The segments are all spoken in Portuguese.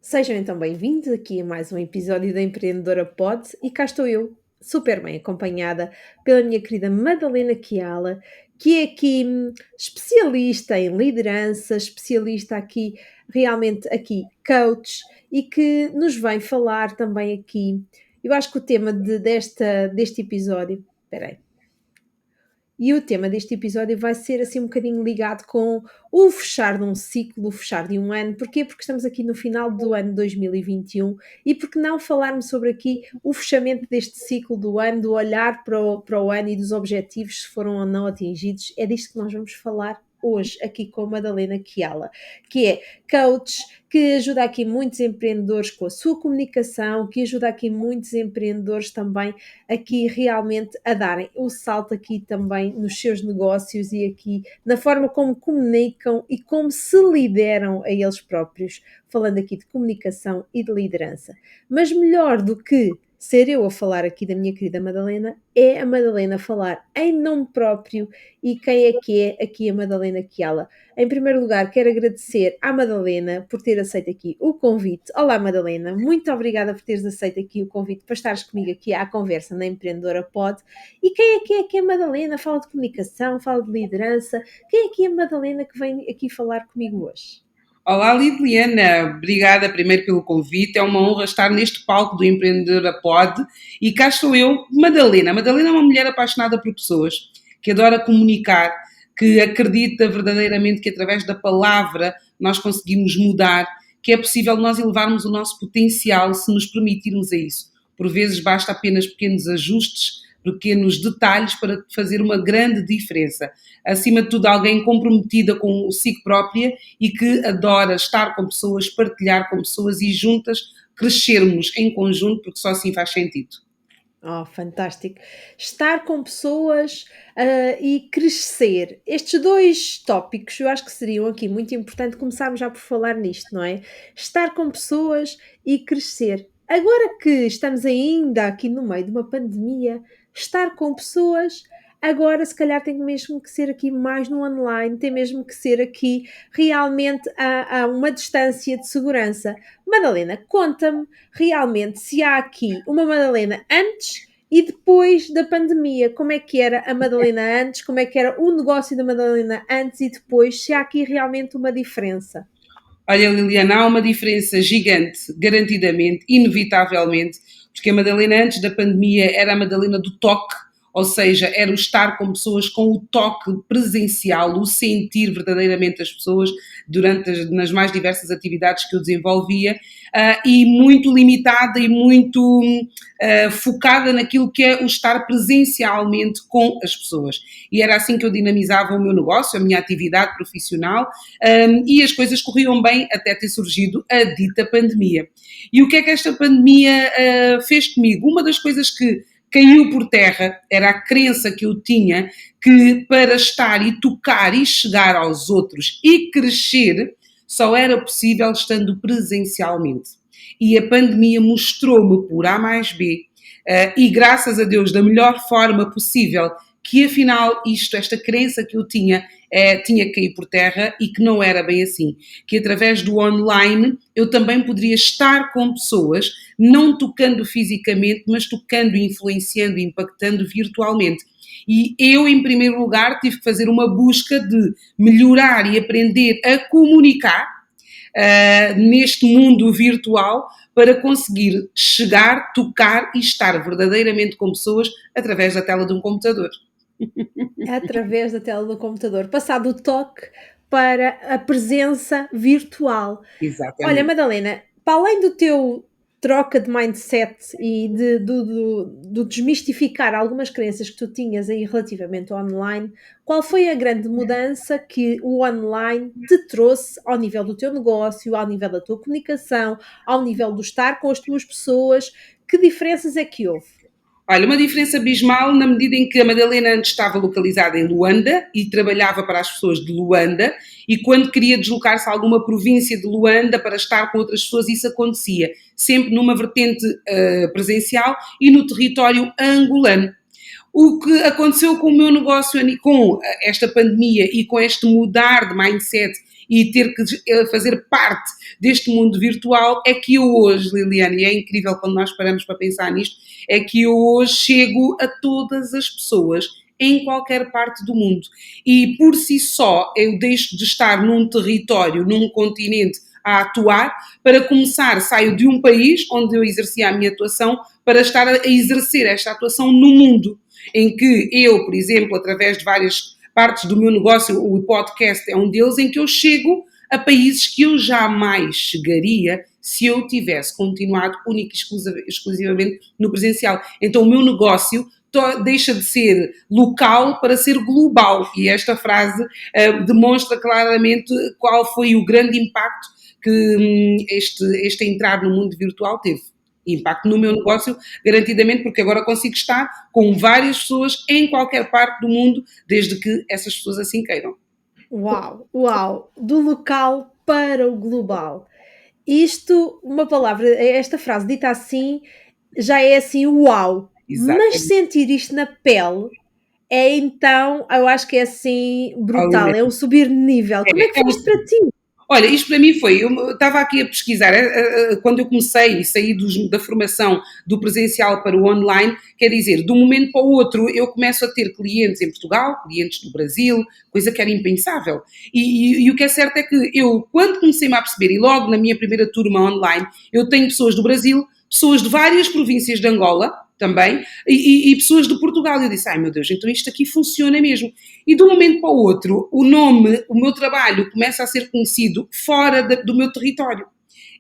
Sejam então bem-vindos aqui a mais um episódio da Empreendedora Pod e cá estou eu, super bem acompanhada pela minha querida Madalena Chiala, que é aqui especialista em liderança, especialista aqui, realmente aqui coach e que nos vem falar também aqui. Eu acho que o tema deste episódio, espera aí, e o tema deste episódio vai ser assim um bocadinho ligado com o fechar de um ciclo, o fechar de um ano. Porquê? Porque estamos aqui no final do ano 2021 e porque não falarmos sobre aqui o fechamento deste ciclo do ano, do olhar para o ano e dos objetivos, se foram ou não atingidos. É disto que nós vamos falar hoje aqui com a Madalena Chiala, que é coach, que ajuda aqui muitos empreendedores com a sua comunicação, que ajuda aqui muitos empreendedores também aqui realmente a darem o salto aqui também nos seus negócios e aqui na forma como comunicam e como se lideram a eles próprios, falando aqui de comunicação e de liderança. Mas melhor do que ser eu a falar aqui da minha querida Madalena, é a Madalena falar em nome próprio. E quem é aqui a Madalena Chiala? Em primeiro lugar, quero agradecer à Madalena por ter aceito aqui o convite. Olá, Madalena, muito obrigada por teres aceito aqui o convite para estares comigo aqui à conversa na Empreendedora Pod. E quem é que é a Madalena? Fala de comunicação, fala de liderança. Quem é que é a Madalena que vem aqui falar comigo hoje? Olá, Liliana, obrigada primeiro pelo convite. É uma honra estar neste palco do Empreendedora Pod. E cá estou eu, Madalena. A Madalena é uma mulher apaixonada por pessoas, que adora comunicar, que acredita verdadeiramente que através da palavra nós conseguimos mudar, que é possível nós elevarmos o nosso potencial se nos permitirmos a isso. Por vezes basta apenas pequenos ajustes, pequenos detalhes para fazer uma grande diferença. Acima de tudo, alguém comprometida com o si própria e que adora estar com pessoas, partilhar com pessoas e juntas crescermos em conjunto, porque só assim faz sentido. Oh, fantástico. Estar com pessoas, e crescer. Estes dois tópicos eu acho que seriam aqui muito importante começarmos já por falar nisto, não é? Estar com pessoas e crescer. Agora que estamos ainda aqui no meio de uma pandemia, estar com pessoas, agora se calhar tem mesmo que ser aqui mais no online, tem mesmo que ser aqui realmente a uma distância de segurança. Madalena, conta-me realmente se há aqui uma Madalena antes e depois da pandemia, como é que era a Madalena antes, como é que era o negócio da Madalena antes e depois, se há aqui realmente uma diferença. Olha, Liliana, há uma diferença gigante, garantidamente, inevitavelmente, porque a Madalena antes da pandemia era a Madalena do toque, ou seja, era o estar com pessoas com o toque presencial, o sentir verdadeiramente as pessoas nas mais diversas atividades que eu desenvolvia, e muito limitada e muito focada naquilo que é o estar presencialmente com as pessoas. E era assim que eu dinamizava o meu negócio, a minha atividade profissional, e as coisas corriam bem até ter surgido a dita pandemia. E o que é que esta pandemia fez comigo? Uma das coisas que caiu por terra era a crença que eu tinha que para estar e tocar e chegar aos outros e crescer só era possível estando presencialmente. E a pandemia mostrou-me por A mais B, e graças a Deus da melhor forma possível, que afinal esta crença que eu tinha que cair por terra e que não era bem assim. Que através do online eu também poderia estar com pessoas, não tocando fisicamente, mas tocando, influenciando, impactando virtualmente. E eu, em primeiro lugar, tive que fazer uma busca de melhorar e aprender a comunicar neste mundo virtual para conseguir chegar, tocar e estar verdadeiramente com pessoas através da tela de um computador. Através da tela do computador, passar do toque para a presença virtual. Olha, Exatamente. Madalena, para além do teu troca de mindset e do desmistificar algumas crenças que tu tinhas aí relativamente ao online, qual foi a grande mudança que o online te trouxe ao nível do teu negócio, ao nível da tua comunicação, ao nível do estar com as tuas pessoas? Que diferenças é que houve? Olha, uma diferença abismal na medida em que a Madalena antes estava localizada em Luanda e trabalhava para as pessoas de Luanda, e quando queria deslocar-se a alguma província de Luanda para estar com outras pessoas, isso acontecia, sempre numa vertente presencial e no território angolano. O que aconteceu com o meu negócio, com esta pandemia e com este mudar de mindset e ter que fazer parte deste mundo virtual, é que eu hoje, Liliana, e é incrível quando nós paramos para pensar nisto, é que eu hoje chego a todas as pessoas em qualquer parte do mundo. E por si só, eu deixo de estar num território, num continente a atuar, para começar, saio de um país onde eu exercia a minha atuação para estar a exercer esta atuação no mundo, em que eu, por exemplo, através de várias partes do meu negócio, o podcast é um deles, em que eu chego a países que eu jamais chegaria se eu tivesse continuado única e exclusivamente no presencial. Então o meu negócio deixa de ser local para ser global, e esta frase demonstra claramente qual foi o grande impacto que este entrar no mundo virtual teve. Impacto no meu negócio, garantidamente, porque agora consigo estar com várias pessoas em qualquer parte do mundo, desde que essas pessoas assim queiram. Uau, uau! Do local para o global. Isto, uma palavra, esta frase dita assim, já é assim, uau! Mas Exatamente. sentir isto na pele é então, eu acho que é assim brutal, Alimento. é um subir de nível. Como é que É foi um isto para ti? Olha, isto para mim foi, eu estava aqui a pesquisar, quando eu comecei e saí da formação do presencial para o online, quer dizer, de um momento para o outro eu começo a ter clientes em Portugal, clientes do Brasil, coisa que era impensável. E o que é certo é que eu, quando comecei-me a perceber, e logo na minha primeira turma online, eu tenho pessoas do Brasil, pessoas de várias províncias de Angola, também, e pessoas de Portugal. Eu disse, ai meu Deus, então isto aqui funciona mesmo. E de um momento para o outro, o meu trabalho começa a ser conhecido fora do meu território.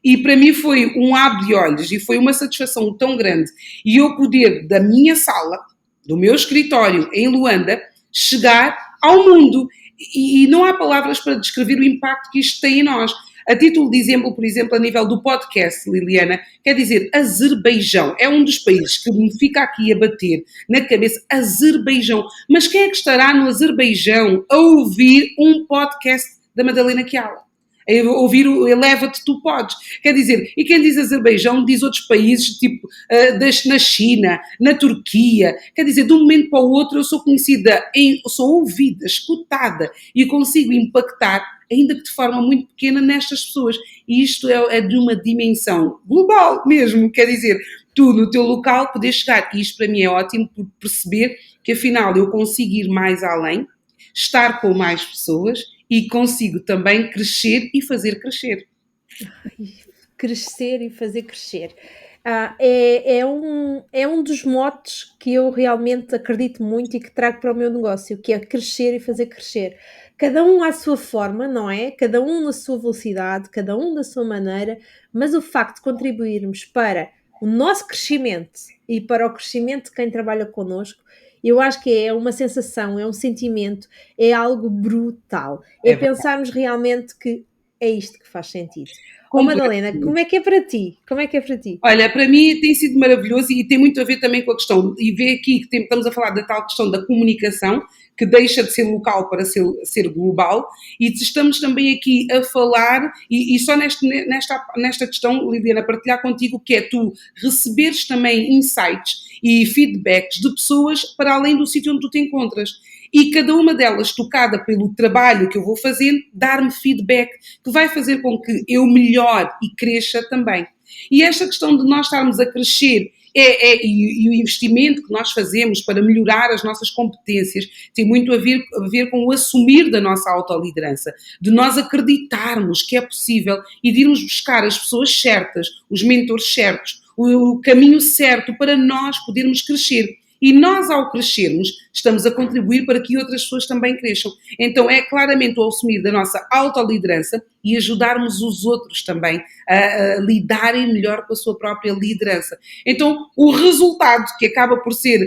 E para mim foi um abre de olhos e foi uma satisfação tão grande. E eu poder, da minha sala, do meu escritório em Luanda, chegar ao mundo. E não há palavras para descrever o impacto que isto tem em nós. A título de exemplo, por exemplo, a nível do podcast, Liliana, quer dizer, Azerbaijão é um dos países que me fica aqui a bater na cabeça, Azerbaijão. Mas quem é que estará no Azerbaijão a ouvir um podcast da Madalena Chiala? A ouvir o Eleva-te, tu podes. Quer dizer, e quem diz Azerbaijão diz outros países, tipo na China, na Turquia. Quer dizer, de um momento para o outro eu sou conhecida, eu sou ouvida, escutada e consigo impactar, ainda que de forma muito pequena, nestas pessoas. E isto é de uma dimensão global mesmo. Quer dizer, tu no teu local podes chegar. E isto para mim é ótimo por perceber que afinal eu consigo ir mais além, estar com mais pessoas e consigo também crescer e fazer crescer. Crescer e fazer crescer. É um dos motes que eu realmente acredito muito e que trago para o meu negócio, que é crescer e fazer crescer. Cada um à sua forma, não é? Cada um na sua velocidade, cada um da sua maneira, mas o facto de contribuirmos para o nosso crescimento e para o crescimento de quem trabalha connosco, eu acho que é uma sensação, é um sentimento, é algo brutal. É É verdade. pensarmos realmente que é isto que faz sentido. Oh Madalena, como Completamente. é que é para ti? Como é que é para ti? Olha, para mim tem sido maravilhoso e tem muito a ver também com a questão, e vê aqui que estamos a falar da tal questão da comunicação, que deixa de ser local para ser global, e estamos também aqui a falar, e só nesta questão, Liliana, partilhar contigo que é tu receberes também insights e feedbacks de pessoas para além do sítio onde tu te encontras. E cada uma delas, tocada pelo trabalho que eu vou fazendo, dar-me feedback que vai fazer com que eu melhore e cresça também. E esta questão de nós estarmos a crescer e o investimento que nós fazemos para melhorar as nossas competências tem muito a ver com o assumir da nossa autoliderança, de nós acreditarmos que é possível e de irmos buscar as pessoas certas, os mentores certos, o caminho certo para nós podermos crescer. E nós, ao crescermos, estamos a contribuir para que outras pessoas também cresçam. Então, é claramente o assumir da nossa autoliderança e ajudarmos os outros também a lidarem melhor com a sua própria liderança. Então, o resultado, que acaba por ser,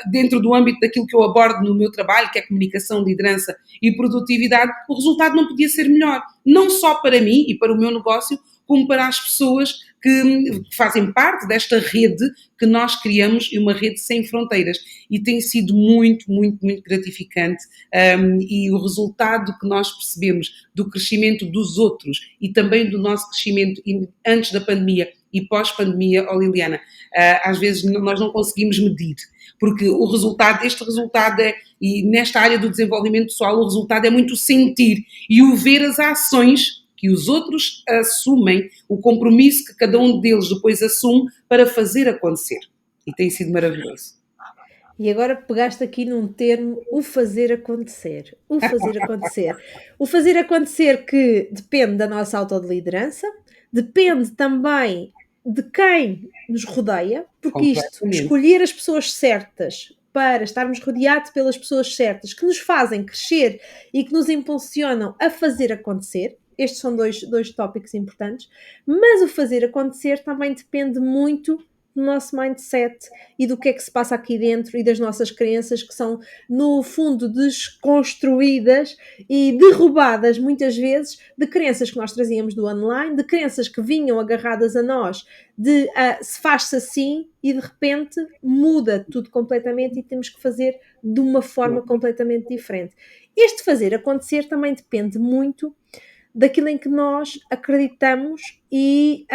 dentro do âmbito daquilo que eu abordo no meu trabalho, que é comunicação, liderança e produtividade, o resultado não podia ser melhor. Não só para mim e para o meu negócio, como para as pessoas que fazem parte desta rede que nós criamos, e uma rede sem fronteiras. E tem sido muito, muito, muito gratificante. E o resultado que nós percebemos do crescimento dos outros e também do nosso crescimento antes da pandemia e pós-pandemia, Liliana, às vezes nós não conseguimos medir, porque este resultado e nesta área do desenvolvimento pessoal, o resultado é muito sentir e o ver as ações que os outros assumem, o compromisso que cada um deles depois assume para fazer acontecer. E tem sido maravilhoso. E agora pegaste aqui num termo, o fazer acontecer. O fazer acontecer. O fazer acontecer que depende da nossa autoliderança, depende também de quem nos rodeia, porque isto, escolher as pessoas certas para estarmos rodeados pelas pessoas certas, que nos fazem crescer e que nos impulsionam a fazer acontecer. Estes são dois tópicos importantes, mas o fazer acontecer também depende muito do nosso mindset e do que é que se passa aqui dentro e das nossas crenças que são, no fundo, desconstruídas e derrubadas muitas vezes de crenças que nós trazíamos do online, de crenças que vinham agarradas a nós, de se faz-se assim e de repente muda tudo completamente e temos que fazer de uma forma completamente diferente. Este fazer acontecer também depende muito daquilo em que nós acreditamos e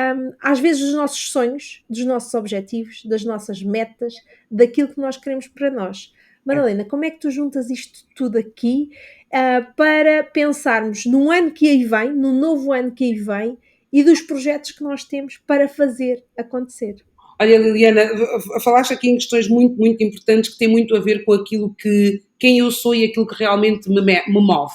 às vezes dos nossos sonhos, dos nossos objetivos, das nossas metas, daquilo que nós queremos para nós. Madalena, como é que tu juntas isto tudo aqui para pensarmos no ano que aí vem, no novo ano que aí vem e dos projetos que nós temos para fazer acontecer? Olha, Liliana, falaste aqui em questões muito, muito importantes que têm muito a ver com aquilo que, quem eu sou e aquilo que realmente me move.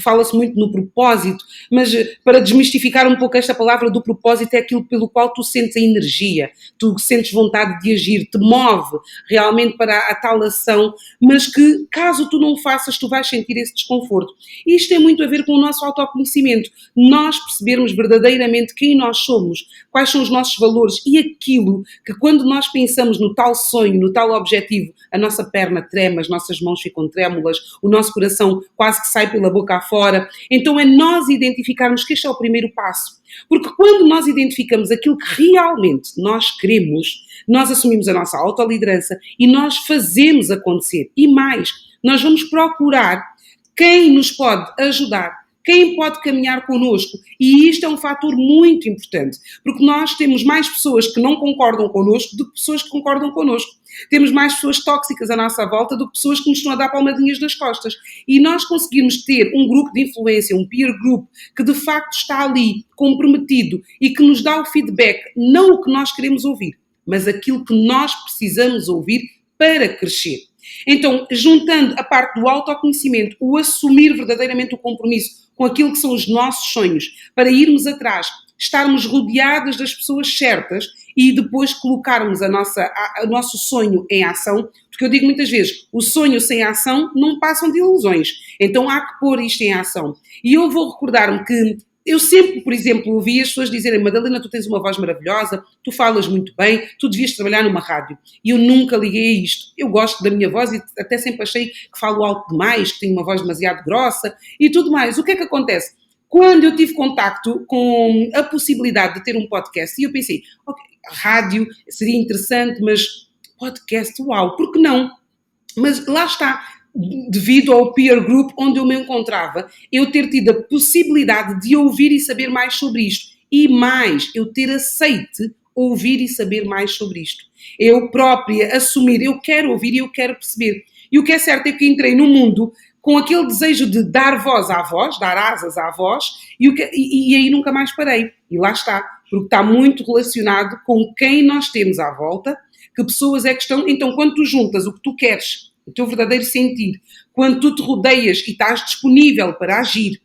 Fala-se muito no propósito, mas para desmistificar um pouco esta palavra do propósito, é aquilo pelo qual tu sentes a energia, tu sentes vontade de agir, te move realmente para a tal ação, mas que caso tu não faças, tu vais sentir esse desconforto. E isto tem muito a ver com o nosso autoconhecimento, nós percebermos verdadeiramente quem nós somos, quais são os nossos valores e aquilo que quando nós pensamos no tal sonho, no tal objetivo, a nossa perna trema, as nossas mãos ficam trêmulas, o nosso coração quase que sai pela boca afora. Então é nós identificarmos que este é o primeiro passo. Porque quando nós identificamos aquilo que realmente nós queremos, nós assumimos a nossa autoliderança e nós fazemos acontecer. E mais, nós vamos procurar quem nos pode ajudar, quem pode caminhar connosco. E isto é um fator muito importante, porque nós temos mais pessoas que não concordam connosco do que pessoas que concordam connosco. Temos mais pessoas tóxicas à nossa volta do que pessoas que nos estão a dar palmadinhas nas costas. E nós conseguirmos ter um grupo de influência, um peer group, que de facto está ali, comprometido e que nos dá o feedback, não o que nós queremos ouvir, mas aquilo que nós precisamos ouvir para crescer. Então, juntando a parte do autoconhecimento, o assumir verdadeiramente o compromisso com aquilo que são os nossos sonhos, para irmos atrás, estarmos rodeadas das pessoas certas e depois colocarmos o nosso sonho em ação, porque eu digo muitas vezes, o sonho sem ação não passam de ilusões, então há que pôr isto em ação. E eu vou recordar-me que eu sempre, por exemplo, ouvi as pessoas dizerem: Madalena, tu tens uma voz maravilhosa, tu falas muito bem, tu devias trabalhar numa rádio. E eu nunca liguei a isto. Eu gosto da minha voz e até sempre achei que falo alto demais, que tenho uma voz demasiado grossa e tudo mais. O que é que acontece? Quando eu tive contacto com a possibilidade de ter um podcast, e eu pensei, ok, rádio seria interessante, mas podcast, uau, por que não? Mas lá está, devido ao peer group onde eu me encontrava, eu ter tido a possibilidade de ouvir e saber mais sobre isto. E mais, eu ter aceite ouvir e saber mais sobre isto. Eu própria assumir, eu quero ouvir e eu quero perceber. E o que é certo é que entrei no mundo com aquele desejo de dar voz à voz, dar asas à voz, e aí nunca mais parei. E lá está, porque está muito relacionado com quem nós temos à volta, que pessoas é que estão. Então, quando tu juntas o que tu queres, o teu verdadeiro sentir, quando tu te rodeias e estás disponível para agir,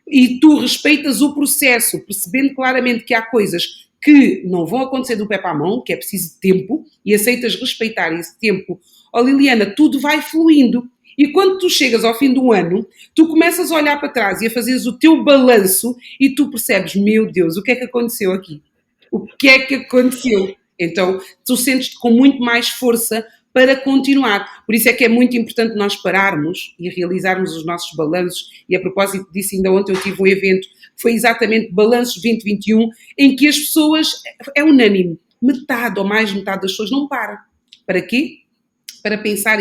e tu respeitas o processo, percebendo claramente que há coisas que não vão acontecer do pé para a mão, que é preciso tempo, e aceitas respeitar esse tempo, Liliana, tudo vai fluindo. E quando tu chegas ao fim do ano, tu começas a olhar para trás e a fazeres o teu balanço e tu percebes, meu Deus, o que é que aconteceu aqui? O que é que aconteceu? Então, tu sentes-te com muito mais força para continuar. Por isso é que é muito importante nós pararmos e realizarmos os nossos balanços. E a propósito disso, ainda ontem eu tive um evento que foi exatamente Balanços 2021, em que as pessoas, é unânime, metade ou mais metade das pessoas não para. Para quê? Para pensar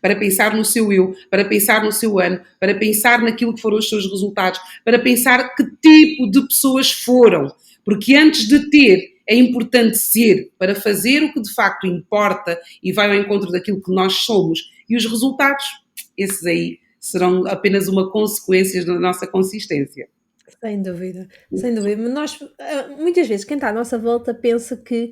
para pensar no seu eu, para pensar no seu ano, para pensar naquilo que foram os seus resultados, para pensar que tipo de pessoas foram. Porque antes de ter é importante ser para fazer o que de facto importa e vai ao encontro daquilo que nós somos. E os resultados, esses aí, serão apenas uma consequência da nossa consistência. Sem dúvida, sem dúvida. Mas nós, muitas vezes, quem está à nossa volta pensa que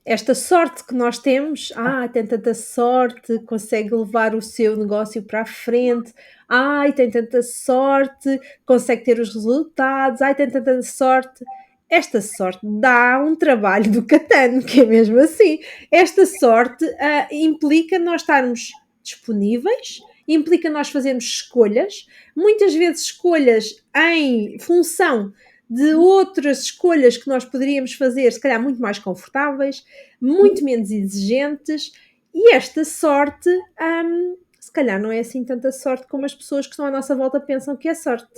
esta sorte que nós temos, tem tanta sorte, consegue levar o seu negócio para a frente, ai, tem tanta sorte, consegue ter os resultados, ai, tem tanta sorte. Esta sorte dá um trabalho do catano, que é mesmo assim. Esta sorte implica nós estarmos disponíveis, implica nós fazermos escolhas, muitas vezes escolhas em função de outras escolhas que nós poderíamos fazer, se calhar muito mais confortáveis, muito menos exigentes, e esta sorte, se calhar não é assim tanta sorte como as pessoas que estão à nossa volta pensam que é sorte.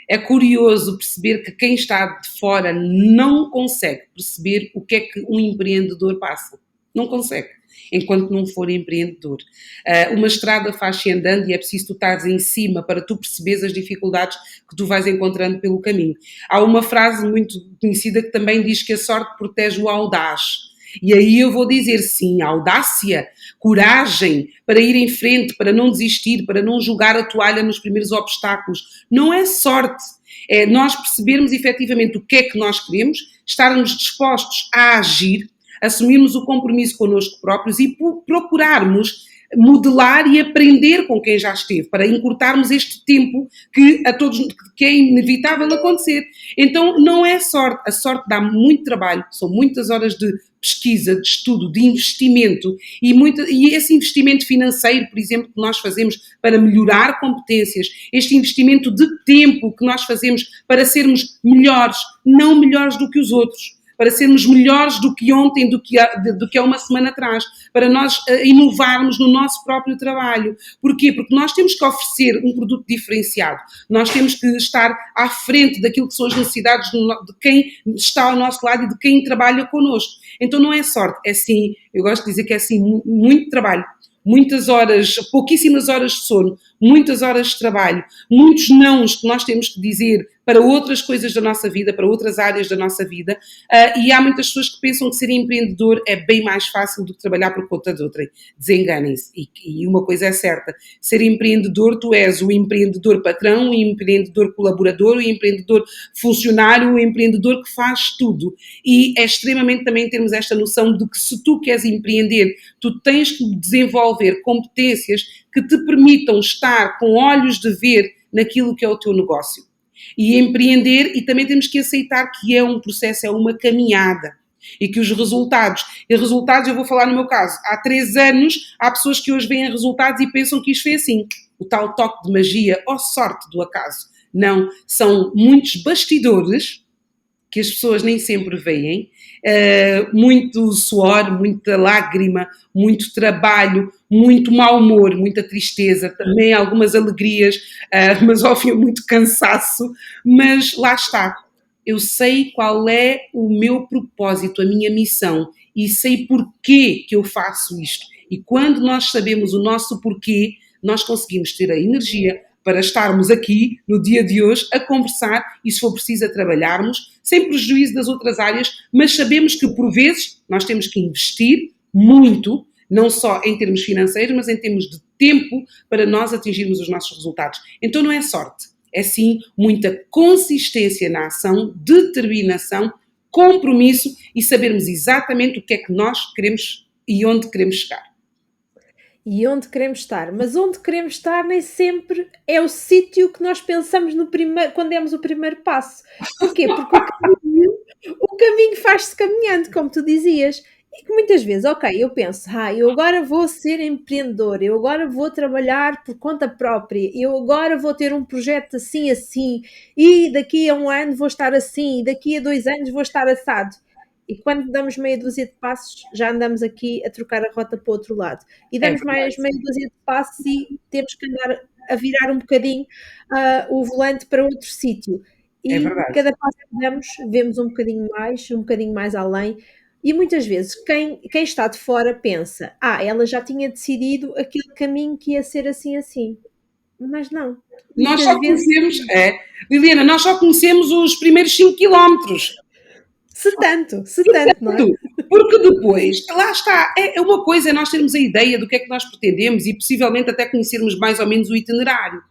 É curioso perceber que quem está de fora não consegue perceber o que é que um empreendedor passa. Não consegue, enquanto não for empreendedor. Uma estrada faz-se andando e é preciso tu estares em cima para tu perceberes as dificuldades que tu vais encontrando pelo caminho. Há uma frase muito conhecida que também diz que a sorte protege o audaz. E aí eu vou dizer sim, audácia, coragem para ir em frente, para não desistir, para não jogar a toalha nos primeiros obstáculos. Não é sorte, é nós percebermos efetivamente o que é que nós queremos, estarmos dispostos a agir, assumirmos o compromisso connosco próprios e procurarmos modelar e aprender com quem já esteve, para encurtarmos este tempo que a todos que é inevitável acontecer. Então não é sorte, a sorte dá muito trabalho, são muitas horas de pesquisa, de estudo, de investimento e esse investimento financeiro, por exemplo, que nós fazemos para melhorar competências, este investimento de tempo que nós fazemos para sermos melhores, não melhores do que os outros, para sermos melhores do que ontem, do que há uma semana atrás, para nós inovarmos no nosso próprio trabalho. Porquê? Porque nós temos que oferecer um produto diferenciado, nós temos que estar à frente daquilo que são as necessidades de quem está ao nosso lado e de quem trabalha connosco. Então não é sorte, é sim, eu gosto de dizer que é sim muito trabalho, muitas horas, pouquíssimas horas de sono, muitas horas de trabalho, muitos nãos que nós temos que dizer para outras coisas da nossa vida, para outras áreas da nossa vida, e há muitas pessoas que pensam que ser empreendedor é bem mais fácil do que trabalhar por conta de outrem. Desenganem-se. E uma coisa é certa, ser empreendedor, tu és o empreendedor patrão, o empreendedor colaborador, o empreendedor funcionário, o empreendedor que faz tudo. E é extremamente também termos esta noção de que se tu queres empreender, tu tens que desenvolver competências que te permitam estar com olhos de ver naquilo que é o teu negócio. E empreender, e também temos que aceitar que é um processo, é uma caminhada. E que os resultados eu vou falar no meu caso, há 3 anos, há pessoas que hoje veem resultados e pensam que isto foi assim, o tal toque de magia, ou sorte do acaso. Não, são muitos bastidores que as pessoas nem sempre veem, muito suor, muita lágrima, muito trabalho, muito mau humor, muita tristeza, também algumas alegrias, mas ao fim muito cansaço, mas lá está. Eu sei qual é o meu propósito, a minha missão e sei porquê que eu faço isto. E quando nós sabemos o nosso porquê, nós conseguimos ter a energia para estarmos aqui no dia de hoje a conversar e, se for preciso, a trabalharmos, sem prejuízo das outras áreas, mas sabemos que, por vezes, nós temos que investir muito, não só em termos financeiros, mas em termos de tempo para nós atingirmos os nossos resultados. Então não é sorte, é sim muita consistência na ação, determinação, compromisso e sabermos exatamente o que é que nós queremos e onde queremos chegar. E onde queremos estar. Mas onde queremos estar nem sempre é o sítio que nós pensamos no primeiro, quando demos o primeiro passo. Porquê? Porque o caminho faz-se caminhando, como tu dizias. E que muitas vezes, ok, eu penso, eu agora vou ser empreendedor, eu agora vou trabalhar por conta própria, eu agora vou ter um projeto assim, assim, e daqui a um ano vou estar assim, e daqui a 2 anos vou estar assado. E quando damos meia dúzia de passos, já andamos aqui a trocar a rota para o outro lado. E É damos mais verdade, meia dúzia de passos e temos que andar a virar um bocadinho o volante para outro sítio. é E verdade. cada passo que damos, vemos um bocadinho mais além. E muitas vezes quem está de fora pensa: ela já tinha decidido aquele caminho que ia ser assim, assim. Mas não. Nós Muitas só vezes conhecemos, Liliana, nós só conhecemos os primeiros 5 quilómetros. Se tanto, não é? Porque depois, lá está, é uma coisa é nós termos a ideia do que é que nós pretendemos e possivelmente até conhecermos mais ou menos o itinerário.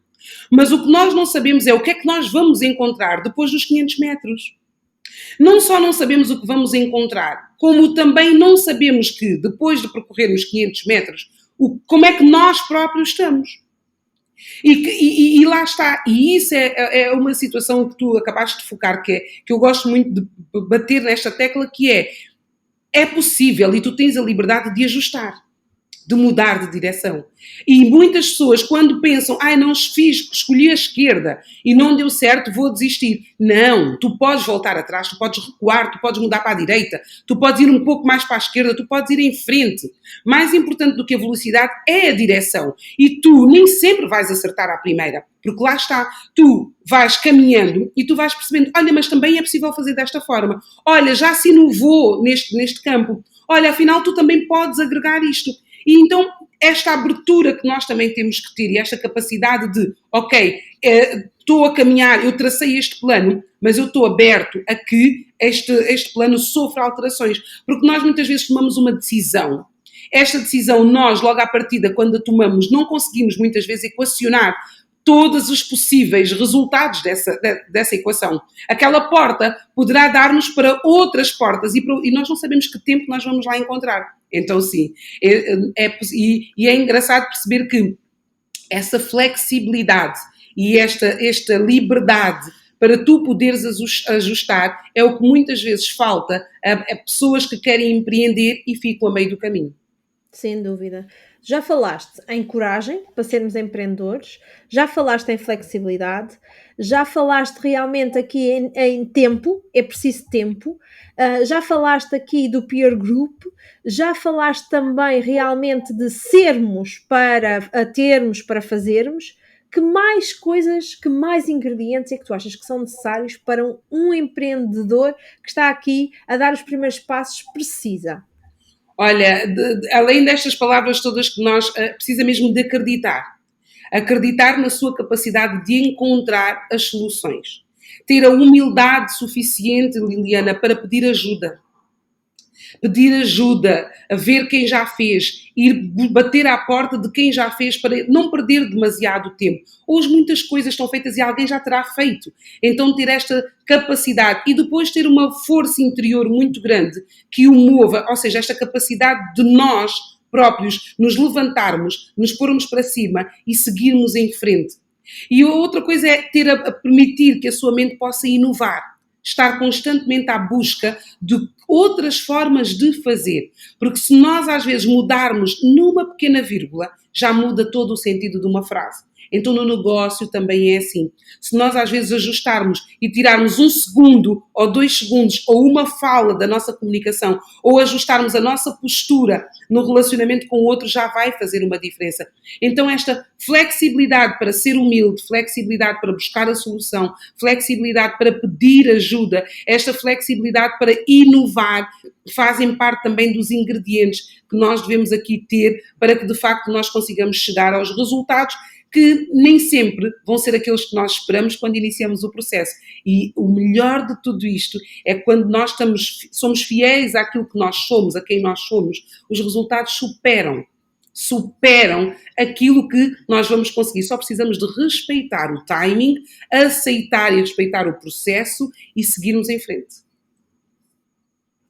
Mas o que nós não sabemos é o que é que nós vamos encontrar depois dos 500 metros. Não só não sabemos o que vamos encontrar, como também não sabemos que depois de percorrermos 500 metros, como é que nós próprios estamos. E lá está, e isso é uma situação que tu acabaste de focar, que eu gosto muito de bater nesta tecla, que é possível e tu tens a liberdade de ajustar, de mudar de direção. E muitas pessoas, quando pensam, não escolhi a esquerda e não deu certo, vou desistir. Não, tu podes voltar atrás, tu podes recuar, tu podes mudar para a direita, tu podes ir um pouco mais para a esquerda, tu podes ir em frente. Mais importante do que a velocidade é a direção. E tu nem sempre vais acertar à primeira, porque lá está, tu vais caminhando e tu vais percebendo, olha, mas também é possível fazer desta forma. Olha, já se inovou neste campo. Olha, afinal tu também podes agregar isto. E então, esta abertura que nós também temos que ter e esta capacidade de, ok, estou a caminhar, eu tracei este plano, mas eu estou aberto a que este plano sofra alterações. Porque nós muitas vezes tomamos uma decisão. Esta decisão, nós, logo à partida, quando a tomamos, não conseguimos muitas vezes equacionar todos os possíveis resultados dessa equação. Aquela porta poderá dar-nos para outras portas e nós não sabemos que tempo nós vamos lá encontrar. Então, sim, é engraçado perceber que essa flexibilidade e esta liberdade para tu poderes ajustar é o que muitas vezes falta a pessoas que querem empreender e ficam a meio do caminho. Sem dúvida. Já falaste em coragem para sermos empreendedores, já falaste em flexibilidade, já falaste realmente aqui em tempo, é preciso tempo, já falaste aqui do peer group, já falaste também realmente de sermos para a termos para fazermos. Que mais coisas, que mais ingredientes é que tu achas que são necessários para um empreendedor que está aqui a dar os primeiros passos precisa? Olha, além destas palavras todas que nós precisa mesmo de acreditar. Acreditar na sua capacidade de encontrar as soluções. Ter a humildade suficiente, Liliana, para pedir ajuda. Pedir ajuda, a ver quem já fez, ir bater à porta de quem já fez para não perder demasiado tempo. Hoje muitas coisas estão feitas e alguém já terá feito. Então ter esta capacidade e depois ter uma força interior muito grande que o mova, ou seja, esta capacidade de nós próprios nos levantarmos, nos pormos para cima e seguirmos em frente. E a outra coisa é ter a permitir que a sua mente possa inovar, estar constantemente à busca de outras formas de fazer. Porque se nós às vezes mudarmos numa pequena vírgula, já muda todo o sentido de uma frase. Então no negócio também é assim. Se nós às vezes ajustarmos e tirarmos 1 segundo ou 2 segundos ou uma fala da nossa comunicação ou ajustarmos a nossa postura no relacionamento com o outro, já vai fazer uma diferença. Então esta flexibilidade para ser humilde, flexibilidade para buscar a solução, flexibilidade para pedir ajuda, esta flexibilidade para inovar, fazem parte também dos ingredientes que nós devemos aqui ter para que de facto nós consigamos chegar aos resultados que nem sempre vão ser aqueles que nós esperamos quando iniciamos o processo. E o melhor de tudo isto é quando nós somos fiéis àquilo que nós somos, a quem nós somos, os resultados superam aquilo que nós vamos conseguir. Só precisamos de respeitar o timing, aceitar e respeitar o processo e seguirmos em frente.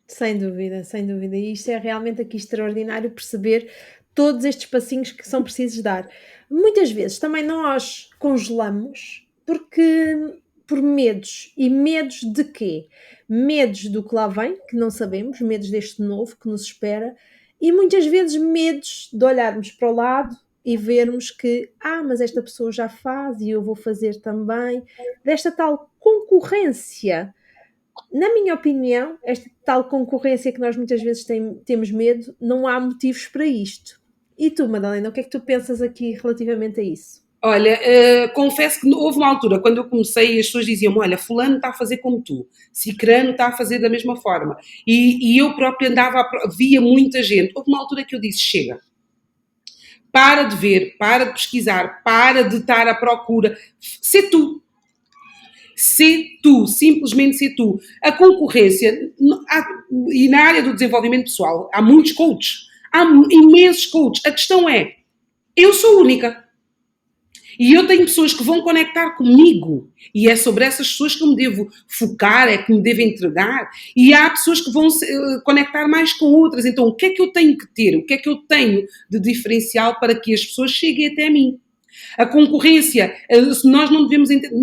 Sem dúvida, sem dúvida. E isto é realmente aqui extraordinário perceber todos estes passinhos que são precisos dar. Muitas vezes também nós congelamos por medos. E medos de quê? Medos do que lá vem, que não sabemos, medos deste novo que nos espera, e muitas vezes medos de olharmos para o lado e vermos que, mas esta pessoa já faz e eu vou fazer também, desta tal concorrência. Na minha opinião, esta tal concorrência que nós muitas vezes temos medo, não há motivos para isto. E tu, Madalena, o que é que tu pensas aqui relativamente a isso? Olha, confesso que houve uma altura, quando eu comecei, as pessoas diziam-me, olha, fulano está a fazer como tu, cicrano está a fazer da mesma forma. E eu própria via muita gente. Houve uma altura que eu disse, chega. Para de ver, para de pesquisar, para de estar à procura. Sê tu. Ser tu, simplesmente ser tu. A concorrência, e na área do desenvolvimento pessoal, há muitos coaches, há imensos coaches. A questão é, eu sou única. E eu tenho pessoas que vão conectar comigo. E é sobre essas pessoas que eu me devo focar, é que me devo entregar. E há pessoas que vão conectar mais com outras. Então, o que é que eu tenho que ter? O que é que eu tenho de diferencial para que as pessoas cheguem até mim? A concorrência, nós não devemos entender.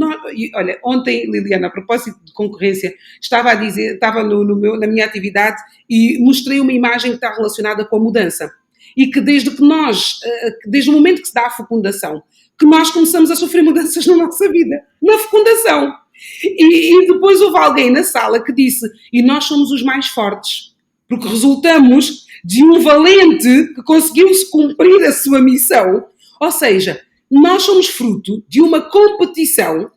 Olha, ontem, Liliana, a propósito de concorrência, estava a dizer, estava na minha atividade e mostrei uma imagem que está relacionada com a mudança. E que desde o momento que se dá a fecundação, que nós começamos a sofrer mudanças na nossa vida, na fecundação. E depois houve alguém na sala que disse, e nós somos os mais fortes, porque resultamos de um valente que conseguiu cumprir a sua missão. Ou seja, nós somos fruto de uma competição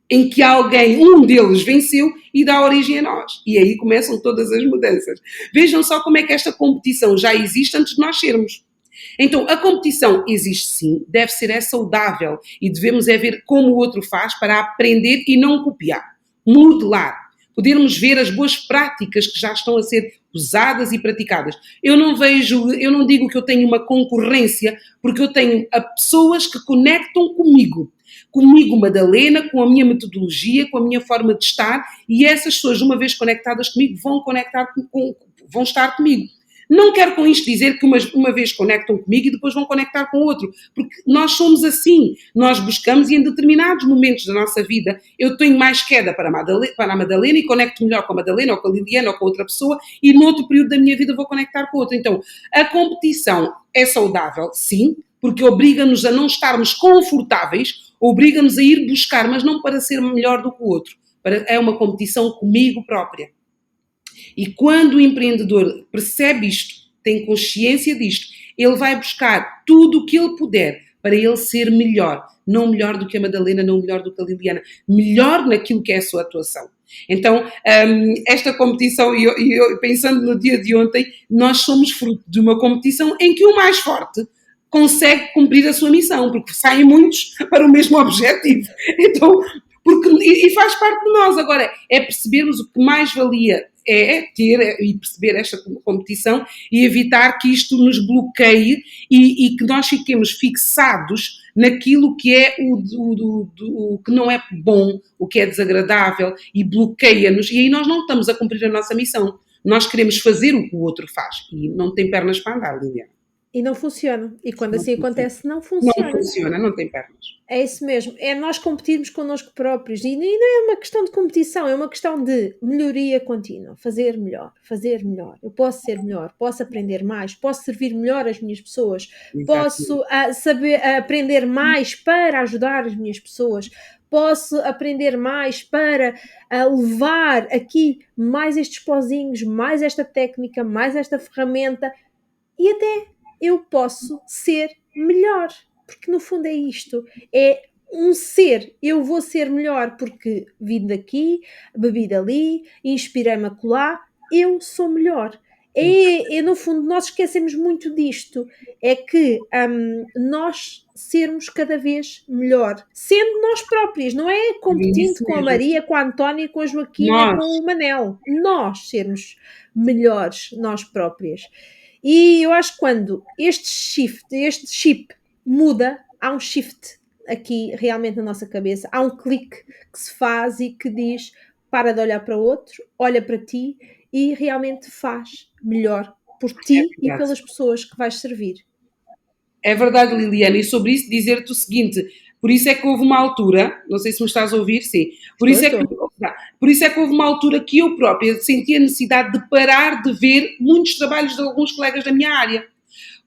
em que um deles venceu e dá origem a nós. E aí começam todas as mudanças. Vejam só como é que esta competição já existe antes de nós sermos. Então, a competição existe sim, deve ser saudável e devemos ver como o outro faz para aprender e não copiar, modelar. Podermos ver as boas práticas que já estão a ser usadas e praticadas. Eu não digo que eu tenho uma concorrência, porque eu tenho pessoas que conectam comigo, Madalena, com a minha metodologia, com a minha forma de estar, e essas pessoas, uma vez conectadas comigo, vão estar comigo. Não quero com isto dizer que uma vez conectam comigo e depois vão conectar com outro, porque nós somos assim, nós buscamos e em determinados momentos da nossa vida eu tenho mais queda para a Madalena e conecto melhor com a Madalena ou com a Liliana ou com outra pessoa e no outro período da minha vida vou conectar com outra. Então, a competição é saudável, sim, porque obriga-nos a não estarmos confortáveis, obriga-nos a ir buscar, mas não para ser melhor do que o outro, é uma competição comigo própria. E quando o empreendedor percebe isto, tem consciência disto, ele vai buscar tudo o que ele puder para ele ser melhor. Não melhor do que a Madalena, não melhor do que a Liliana, melhor naquilo que é a sua atuação. Então, esta competição, e eu pensando no dia de ontem, nós somos fruto de uma competição em que o mais forte consegue cumprir a sua missão, porque saem muitos para o mesmo objetivo. Então, e faz parte de nós. Agora, é percebermos o que mais valia é ter e perceber esta competição e evitar que isto nos bloqueie e que nós fiquemos fixados naquilo que é o que não é bom, o que é desagradável e bloqueia-nos e aí nós não estamos a cumprir a nossa missão. Nós queremos fazer o que o outro faz e não tem pernas para andar, Liliana. E não funciona. E quando não assim funciona. acontece, não funciona. Não funciona, não tem pernas. É isso mesmo. É nós competirmos connosco próprios. E não é uma questão de competição, é uma questão de melhoria contínua. Fazer melhor, fazer melhor. Eu posso ser melhor, posso aprender mais, posso servir melhor as minhas pessoas, posso aprender mais para ajudar as minhas pessoas, posso aprender mais para levar aqui mais estes pozinhos, mais esta técnica, mais esta ferramenta e até eu posso ser melhor, porque no fundo é isto, é um ser, eu vou ser melhor porque vim daqui, bebi dali, inspirei-me acolá, eu sou melhor. No fundo, nós esquecemos muito disto, é que nós sermos cada vez melhor, sendo nós próprios, não é competindo com a Maria, com a Antónia, com a Joaquina, com o Manel, nós sermos melhores, nós próprias. E eu acho que quando este chip muda, há um shift aqui realmente na nossa cabeça, há um clique que se faz e que diz para de olhar para o outro, olha para ti e realmente faz melhor por ti e pelas pessoas que vais servir. É verdade, Liliana, e sobre isso dizer-te o seguinte, por isso é que houve uma altura, não sei se me estás a ouvir, sim, por isso é que houve uma altura que eu própria senti a necessidade de parar de ver muitos trabalhos de alguns colegas da minha área.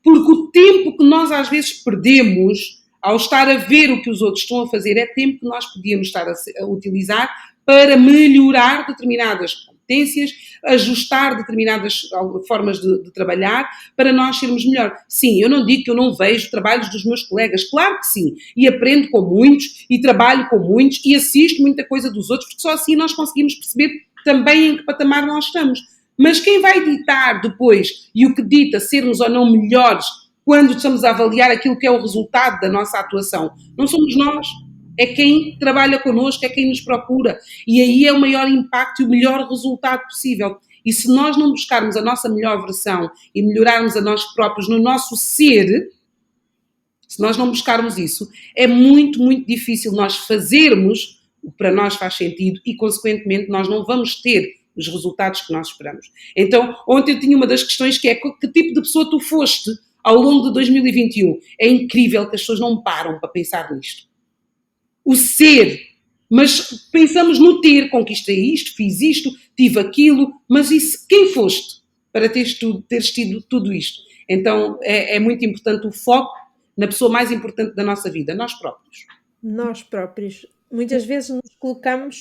Porque o tempo que nós às vezes perdemos ao estar a ver o que os outros estão a fazer é tempo que nós podíamos estar a utilizar para melhorar determinadas competências, ajustar determinadas formas de trabalhar para nós sermos melhor. Sim, eu não digo que eu não vejo trabalhos dos meus colegas, claro que sim, e aprendo com muitos, e trabalho com muitos, e assisto muita coisa dos outros, porque só assim nós conseguimos perceber também em que patamar nós estamos. Mas quem vai ditar depois, e o que dita sermos ou não melhores quando estamos a avaliar aquilo que é o resultado da nossa atuação, não somos nós. é quem trabalha connosco, é quem nos procura. E aí é o maior impacto e o melhor resultado possível. E se nós não buscarmos a nossa melhor versão e melhorarmos a nós próprios no nosso ser, se nós não buscarmos isso, é muito, muito difícil nós fazermos o que para nós faz sentido e, consequentemente, nós não vamos ter os resultados que nós esperamos. Então, ontem eu tinha uma das questões que é que tipo de pessoa tu foste ao longo de 2021. É incrível que as pessoas não param para pensar nisto. O ser, mas pensamos no ter, conquistei isto, fiz isto, tive aquilo, mas isso, quem foste para teres tido tudo isto? Então, é muito importante o foco na pessoa mais importante da nossa vida, nós próprios. Nós próprios. Muitas vezes nos colocamos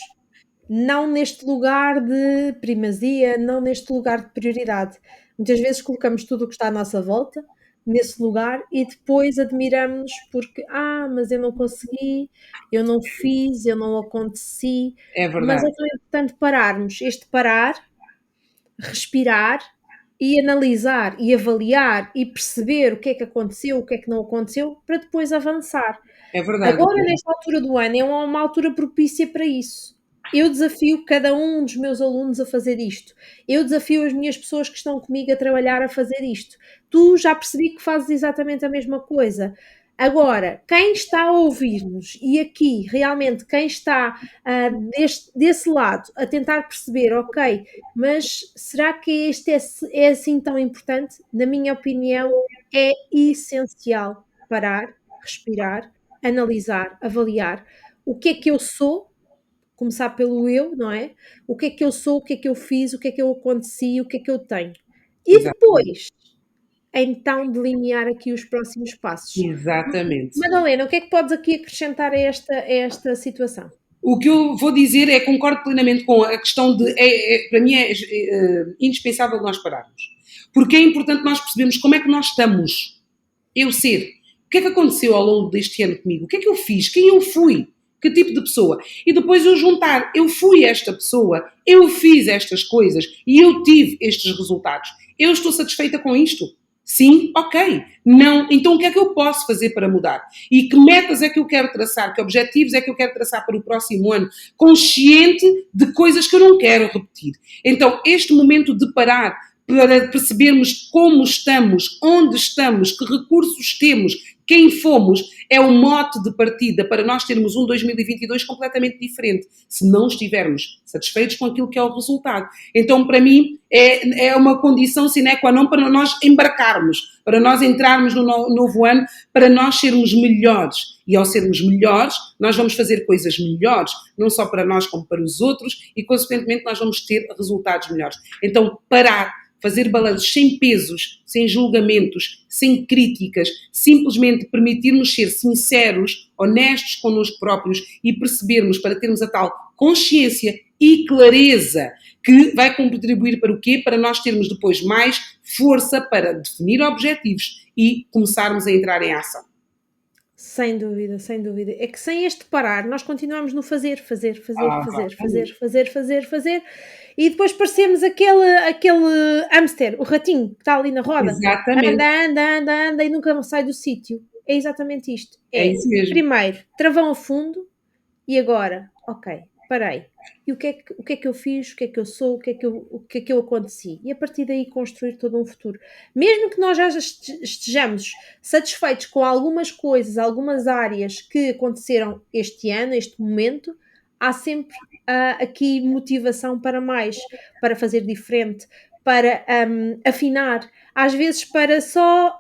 não neste lugar de primazia, não neste lugar de prioridade. Muitas vezes colocamos tudo o que está à nossa volta nesse lugar e depois admiramos porque, mas eu não consegui, eu não fiz, eu não aconteci. É Mas verdade, é tão importante pararmos. Este parar, respirar e analisar e avaliar e perceber o que é que aconteceu, o que é que não aconteceu, para depois avançar. é verdade. Agora, nesta altura do ano, é uma altura propícia para isso. Eu desafio cada um dos meus alunos a fazer isto. Eu desafio as minhas pessoas que estão comigo a trabalhar a fazer isto. Tu já percebi que fazes exatamente a mesma coisa. Agora, quem está a ouvir-nos e aqui, realmente, quem está desse lado a tentar perceber, ok, mas será que este é assim tão importante? Na minha opinião, é essencial parar, respirar, analisar, avaliar o que é que eu sou, começar pelo eu, não é? O que é que eu sou, o que é que eu fiz, o que é que eu aconteci, o que é que eu tenho. E Exatamente. depois, então, delinear aqui os próximos passos. Exatamente. Madalena, o que é que podes aqui acrescentar a esta situação? O que eu vou dizer é que concordo plenamente com a questão de, para mim indispensável nós pararmos. Porque é importante nós percebermos como é que nós estamos. Eu ser. O que é que aconteceu ao longo deste ano comigo? O que é que eu fiz? Quem eu fui? Que tipo de pessoa? E depois eu juntar, eu fui esta pessoa, eu fiz estas coisas e eu tive estes resultados. Eu estou satisfeita com isto? Sim, ok. Não, então o que é que eu posso fazer para mudar? E que metas é que eu quero traçar? Que objetivos é que eu quero traçar para o próximo ano? Consciente de coisas que eu não quero repetir. Então, este momento de parar para percebermos como estamos, onde estamos, que recursos temos, quem fomos, é o mote de partida para nós termos um 2022 completamente diferente, se não estivermos satisfeitos com aquilo que é o resultado. Então, para mim, é uma condição sine qua non para nós embarcarmos, para nós entrarmos no novo ano, para nós sermos melhores. E ao sermos melhores, nós vamos fazer coisas melhores, não só para nós como para os outros, e consequentemente nós vamos ter resultados melhores. Então, parar, fazer balanços sem pesos, sem julgamentos, sem críticas, simplesmente permitir-nos ser sinceros, honestos connosco próprios e percebermos para termos a tal consciência e clareza que vai contribuir para o quê? Para nós termos depois mais força para definir objetivos e começarmos a entrar em ação. Sem dúvida, sem dúvida. É que sem este parar, nós continuamos no fazer, fazer, fazer, fazer, fazer, Exatamente. fazer, fazer, fazer, e depois parecemos aquele hamster, o ratinho que está ali na roda. Exatamente. Anda, anda, anda, anda e nunca sai do sítio. É exatamente isto. É É, isso mesmo. primeiro, travão a fundo e agora, ok, parei. E o que é que eu fiz? O que é que eu sou? O que é que eu aconteci? E a partir daí construir todo um futuro. Mesmo que nós já estejamos satisfeitos com algumas coisas, algumas áreas que aconteceram este ano, este momento, há sempre aqui motivação para mais, para fazer diferente, para afinar, às vezes para só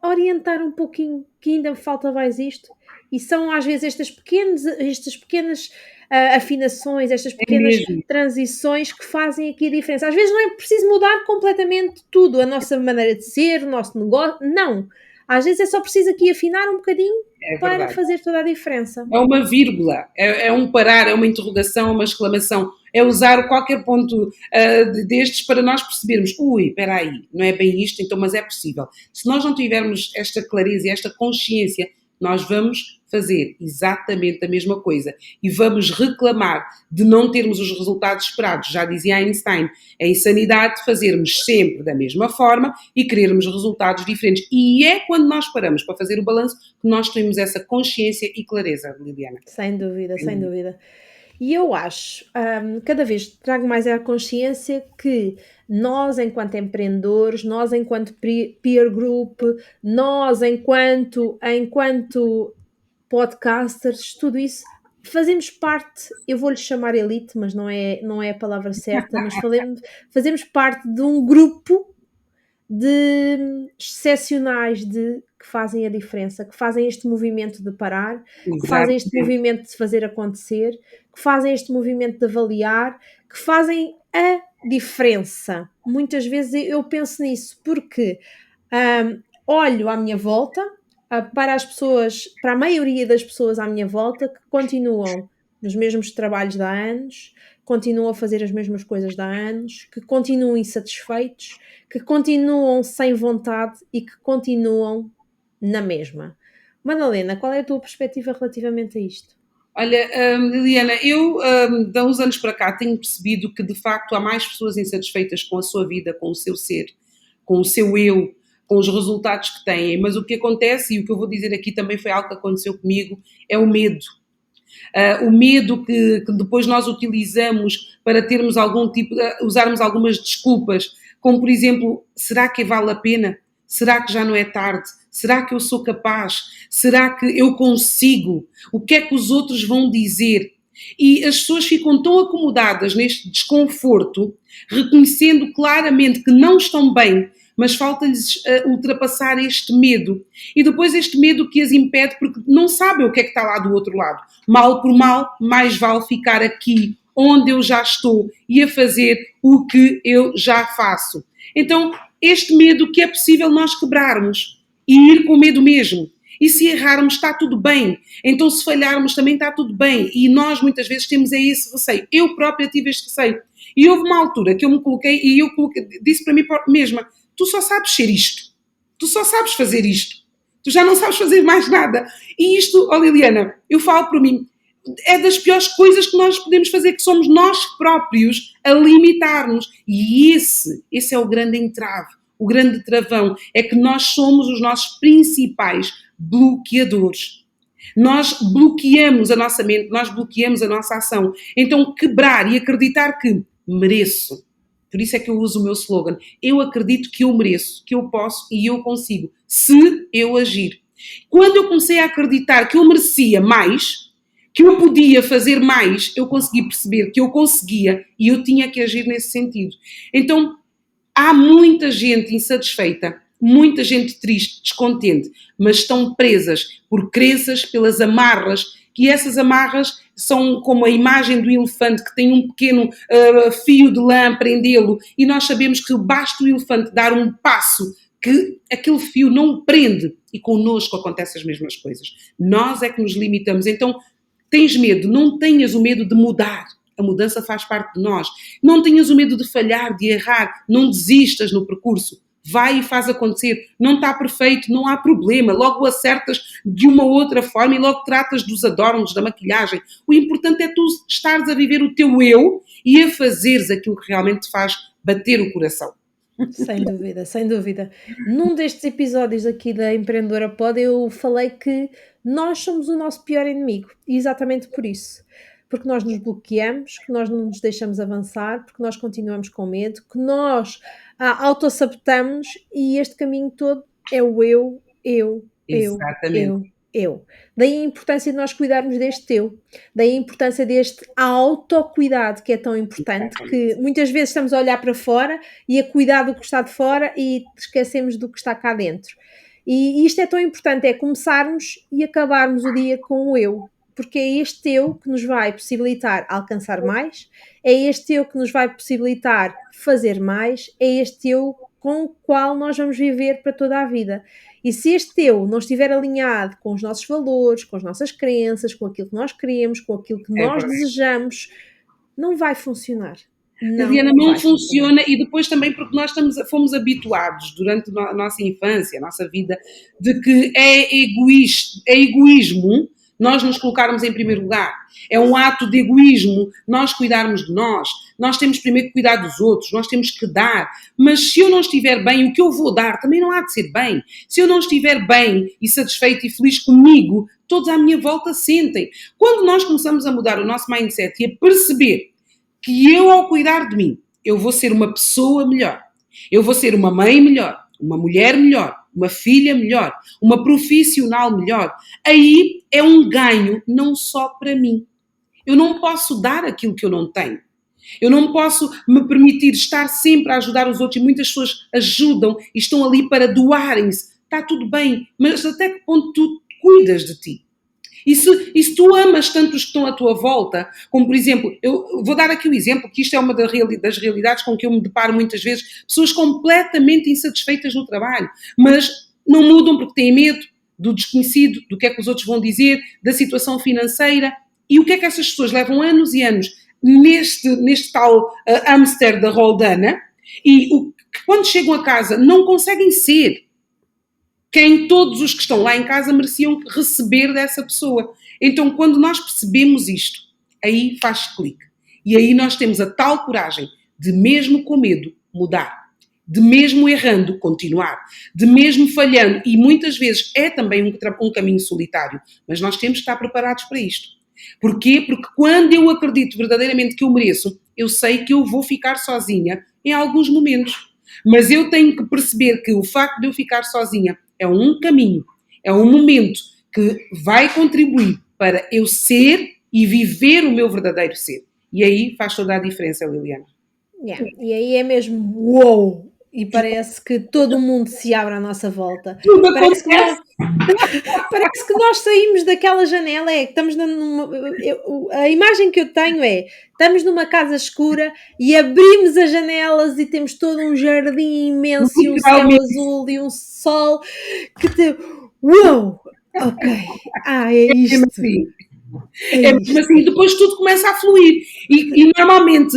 orientar um pouquinho, que ainda me falta mais isto. E são às vezes estas pequenas afinações, estas É pequenas mesmo. transições que fazem aqui a diferença. Às vezes não é preciso mudar completamente tudo, a nossa maneira de ser, o nosso negócio, não. Às vezes é só preciso aqui afinar um bocadinho É para verdade. fazer toda a diferença. É uma vírgula, é um parar, é uma interrogação, uma exclamação. É usar qualquer ponto destes para nós percebermos, espera aí, não é bem isto, então, mas é possível. Se nós não tivermos esta clareza e esta consciência, nós vamos fazer exatamente a mesma coisa e vamos reclamar de não termos os resultados esperados. Já dizia Einstein, é insanidade fazermos sempre da mesma forma e querermos resultados diferentes. E é quando nós paramos para fazer o balanço que nós temos essa consciência e clareza, Liliana. Sem dúvida, sem dúvida. E eu acho, cada vez trago mais à consciência que nós, enquanto empreendedores, nós, enquanto peer group, nós, enquanto podcasters, tudo isso, fazemos parte, eu vou-lhe chamar elite, mas não é a palavra certa, mas fazemos parte de um grupo de excepcionais que fazem a diferença, que fazem este movimento de parar, que fazem este Exatamente. movimento de fazer acontecer, que fazem este movimento de avaliar, que fazem a diferença. Muitas vezes eu penso nisso, porque olho à minha volta, para as pessoas, para a maioria das pessoas à minha volta, que continuam nos mesmos trabalhos de há anos, continuam a fazer as mesmas coisas de há anos, que continuam insatisfeitos, que continuam sem vontade e que continuam na mesma. Madalena, qual é a tua perspectiva relativamente a isto? Olha, Liliana, eu de uns anos para cá tenho percebido que de facto há mais pessoas insatisfeitas com a sua vida, com o seu ser, com o seu eu, com os resultados que têm, mas o que acontece, e o que eu vou dizer aqui também foi algo que aconteceu comigo, é o medo. O medo que depois nós utilizamos para termos algum tipo, usarmos algumas desculpas, como por exemplo, será que vale a pena? Será que já não é tarde? Será que eu sou capaz? Será que eu consigo? O que é que os outros vão dizer? E as pessoas ficam tão acomodadas neste desconforto, reconhecendo claramente que não estão bem, mas falta-lhes ultrapassar este medo. E depois este medo que as impede porque não sabem o que é que está lá do outro lado. Mal por mal, mais vale ficar aqui, onde eu já estou, e a fazer o que eu já faço. Então, este medo que é possível nós quebrarmos e ir com medo mesmo. E se errarmos, está tudo bem. Então, se falharmos, também está tudo bem. E nós, muitas vezes, temos esse receio. Eu própria tive este receio. E houve uma altura que eu me coloquei e disse para mim mesma, tu só sabes ser isto. Tu só sabes fazer isto. Tu já não sabes fazer mais nada. E isto, Liliana, eu falo por mim, é das piores coisas que nós podemos fazer, que somos nós próprios a limitar-nos. E esse é o grande entrave, o grande travão, é que nós somos os nossos principais bloqueadores. Nós bloqueamos a nossa mente, nós bloqueamos a nossa ação. Então, quebrar e acreditar que mereço. Por isso é que eu uso o meu slogan. Eu acredito que eu mereço, que eu posso e eu consigo, se eu agir. Quando eu comecei a acreditar que eu merecia mais, que eu podia fazer mais, eu consegui perceber que eu conseguia e eu tinha que agir nesse sentido. Então, há muita gente insatisfeita, muita gente triste, descontente, mas estão presas por crenças, pelas amarras, que essas amarras são como a imagem do elefante que tem um pequeno fio de lã a prendê-lo e nós sabemos que basta o elefante dar um passo que aquele fio não prende e connosco acontecem as mesmas coisas. Nós é que nos limitamos. Então, tens medo, não tenhas o medo de mudar. A mudança faz parte de nós. Não tenhas o medo de falhar, de errar. Não desistas no percurso. Vai e faz acontecer. Não está perfeito, não há problema. Logo acertas de uma outra forma e logo tratas dos adornos, da maquilhagem. O importante é tu estares a viver o teu eu e a fazeres aquilo que realmente te faz bater o coração. Sem dúvida, sem dúvida. Num destes episódios aqui da Empreendedora Pod, eu falei que nós somos o nosso pior inimigo, e exatamente por isso. Porque nós nos bloqueamos, que nós não nos deixamos avançar, porque nós continuamos com medo, que nós autossabotamos e este caminho todo é o Exatamente. eu. Daí a importância de nós cuidarmos deste eu. Daí a importância deste autocuidado que é tão importante, que Exatamente. muitas vezes estamos a olhar para fora e a cuidar do que está de fora e esquecemos do que está cá dentro. E isto é tão importante, é começarmos e acabarmos o dia com o eu, porque é este eu que nos vai possibilitar alcançar mais, é este eu que nos vai possibilitar fazer mais, é este eu com o qual nós vamos viver para toda a vida. E se este eu não estiver alinhado com os nossos valores, com as nossas crenças, com aquilo que nós queremos, com aquilo que É nós verdade. desejamos, não vai funcionar. Liliana, não não vai funcionar. funciona, e depois também porque nós fomos habituados durante a nossa infância, a nossa vida, de que é egoísmo nós nos colocarmos em primeiro lugar. É um ato de egoísmo nós cuidarmos de nós. Nós temos primeiro que cuidar dos outros, nós temos que dar. Mas se eu não estiver bem, o que eu vou dar também não há de ser bem. Se eu não estiver bem e satisfeito e feliz comigo, todos à minha volta sentem. Quando nós começamos a mudar o nosso mindset e a perceber que eu, ao cuidar de mim, eu vou ser uma pessoa melhor, eu vou ser uma mãe melhor, uma mulher melhor, uma filha melhor, uma profissional melhor, aí é um ganho não só para mim. Eu não posso dar aquilo que eu não tenho. Eu não posso me permitir estar sempre a ajudar os outros, e muitas pessoas ajudam e estão ali para doarem-se. Está tudo bem, mas até que ponto tu cuidas de ti? E se tu amas tanto os que estão à tua volta, como por exemplo, eu vou dar aqui o exemplo, que isto é uma das realidades com que eu me deparo muitas vezes, pessoas completamente insatisfeitas no trabalho, mas não mudam porque têm medo do desconhecido, do que é que os outros vão dizer, da situação financeira. E o que é que essas pessoas levam anos e anos neste tal hamster da roldana, e quando chegam a casa não conseguem ser quem todos os que estão lá em casa mereciam receber dessa pessoa. Então, quando nós percebemos isto, aí faz clique. E aí nós temos a tal coragem de, mesmo com medo, mudar. De mesmo errando, continuar. De mesmo falhando. E muitas vezes é também um caminho solitário. Mas nós temos que estar preparados para isto. Porquê? Porque quando eu acredito verdadeiramente que eu mereço, eu sei que eu vou ficar sozinha em alguns momentos. Mas eu tenho que perceber que o facto de eu ficar sozinha é um caminho, é um momento que vai contribuir para eu ser e viver o meu verdadeiro ser. E aí faz toda a diferença, Liliana. Yeah. E aí é mesmo uou! E parece que todo o mundo se abre à nossa volta. Tudo Parece que nós, acontece. parece que nós saímos daquela janela, que estamos a imagem que eu tenho é, estamos numa casa escura e abrimos as janelas e temos todo um jardim imenso e um céu Literalmente. azul e um sol que te, uou! Ok, é É mesmo isto, assim. é É mesmo isto. assim, e depois tudo começa a fluir. E normalmente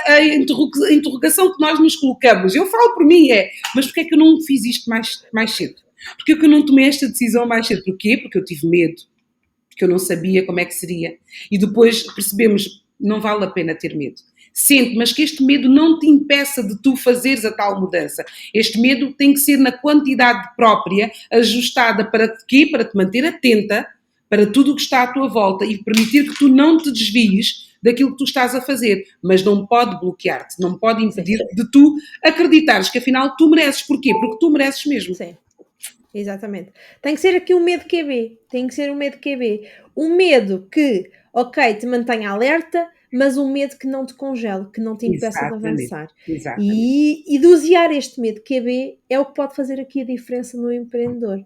a interrogação que nós nos colocamos, eu falo por mim, mas porquê é que eu não fiz isto mais cedo? Porquê é que eu não tomei esta decisão mais cedo? Porquê? Porque eu tive medo, porque eu não sabia como é que seria. E depois percebemos, não vale a pena ter medo. Sente, mas que este medo não te impeça de tu fazeres a tal mudança. Este medo tem que ser na quantidade própria, ajustada para quê? Para te manter atenta para tudo o que está à tua volta e permitir que tu não te desvies daquilo que tu estás a fazer, mas não pode bloquear-te, não pode Sim, impedir de tu acreditares que afinal tu mereces. Porquê? Porque tu mereces mesmo. sim. Exatamente. Tem que ser aqui um medo QB. Tem que ser um medo QB. Um medo que, ok, te mantenha alerta, mas um medo que não te congele, que não te impeça de Exatamente, avançar. exatamente. E dosear este medo QB é o que pode fazer aqui a diferença no empreendedor.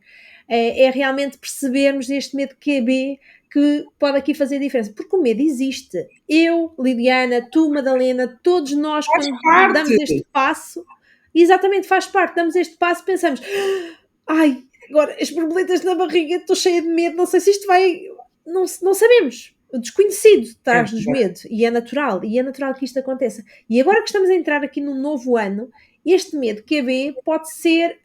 É realmente percebermos este medo QB que pode aqui fazer a diferença. Porque o medo existe. Eu, Liliana, tu, Madalena, todos nós, Faz quando damos este parte. passo, exatamente faz parte, damos este passo, pensamos ai, agora as borboletas na barriga, estou cheia de medo, não sei se isto vai. Não sabemos. O desconhecido É traz-nos verdade. medo e é natural que isto aconteça. E agora que estamos a entrar aqui num novo ano, este medo QB pode ser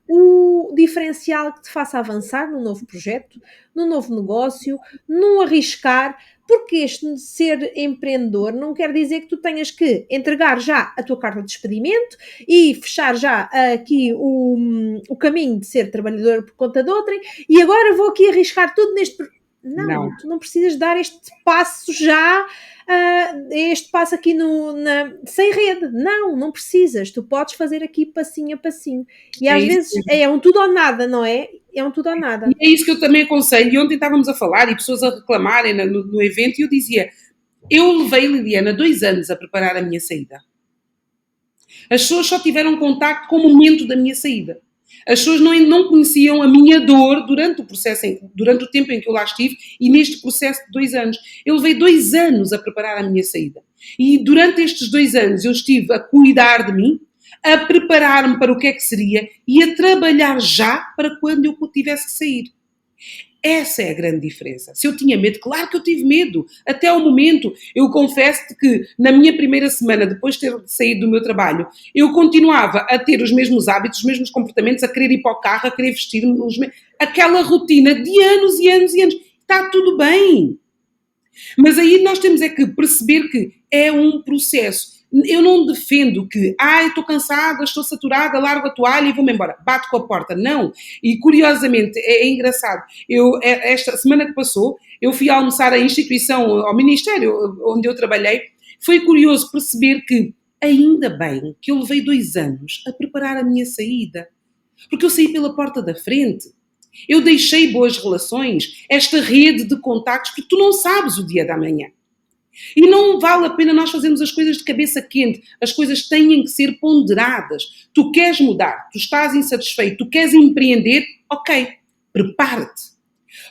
o diferencial que te faça avançar num novo projeto, num novo negócio, num arriscar, porque este ser empreendedor não quer dizer que tu tenhas que entregar já a tua carta de despedimento e fechar já aqui o caminho de ser trabalhador por conta de outrem e agora vou aqui arriscar tudo neste. Não. Não, tu não precisas dar este passo já, este passo aqui sem rede. Não precisas. Tu podes fazer aqui passinho a passinho. E É às isso vezes mesmo. é um tudo ou nada, não é? É um tudo ou E nada. é isso que eu também aconselho. E ontem estávamos a falar e pessoas a reclamarem no evento, e eu dizia: eu levei, Liliana, 2 anos a preparar a minha saída. As pessoas só tiveram contacto com o momento da minha saída. As pessoas não conheciam a minha dor durante o processo, durante o tempo em que eu lá estive e neste processo de 2 anos. Eu levei 2 anos a preparar a minha saída. E durante estes 2 anos eu estive a cuidar de mim, a preparar-me para o que é que seria e a trabalhar já para quando eu tivesse que sair. Essa é a grande diferença. Se eu tinha medo, claro que eu tive medo. Até ao momento, eu confesso-te que na minha primeira semana, depois de ter saído do meu trabalho, eu continuava a ter os mesmos hábitos, os mesmos comportamentos, a querer ir para o carro, a querer vestir-me, aquela rotina de anos e anos e anos. Está tudo bem. Mas aí nós temos é que perceber que é um processo. Eu não defendo que, estou cansada, estou saturada, largo a toalha e vou-me embora. Bato com a porta. Não. E curiosamente, é engraçado. Esta semana que passou, eu fui almoçar à instituição, ao ministério onde eu trabalhei. Foi curioso perceber que, ainda bem que eu levei 2 anos a preparar a minha saída. Porque eu saí pela porta da frente. Eu deixei boas relações, esta rede de contactos, porque tu não sabes o dia da manhã. E não vale a pena nós fazermos as coisas de cabeça quente. As coisas têm que ser ponderadas. Tu queres mudar, tu estás insatisfeito, tu queres empreender, ok, prepara-te.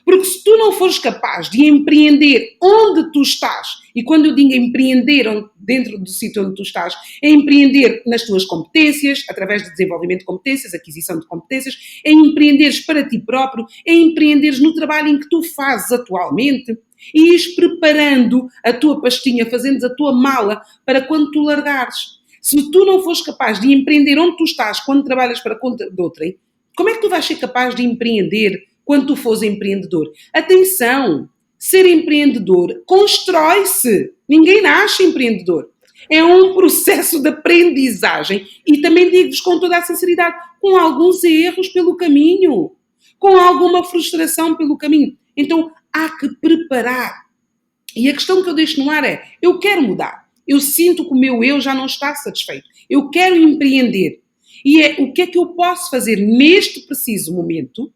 Porque se tu não fores capaz de empreender onde tu estás, e quando eu digo empreender dentro do sítio onde tu estás, é empreender nas tuas competências, através de desenvolvimento de competências, aquisição de competências, é empreenderes para ti próprio, é empreenderes no trabalho em que tu fazes atualmente e ires preparando a tua pastinha, fazendo a tua mala para quando tu largares. Se tu não fores capaz de empreender onde tu estás quando trabalhas para conta de outrem, como é que tu vais ser capaz de empreender quando tu fores empreendedor? Atenção, ser empreendedor constrói-se. Ninguém nasce empreendedor. É um processo de aprendizagem e também digo-vos com toda a sinceridade, com alguns erros pelo caminho, com alguma frustração pelo caminho. Então há que preparar. E a questão que eu deixo no ar é, eu quero mudar. Eu sinto que o meu eu já não está satisfeito. Eu quero empreender. E é o que é que eu posso fazer neste preciso momento.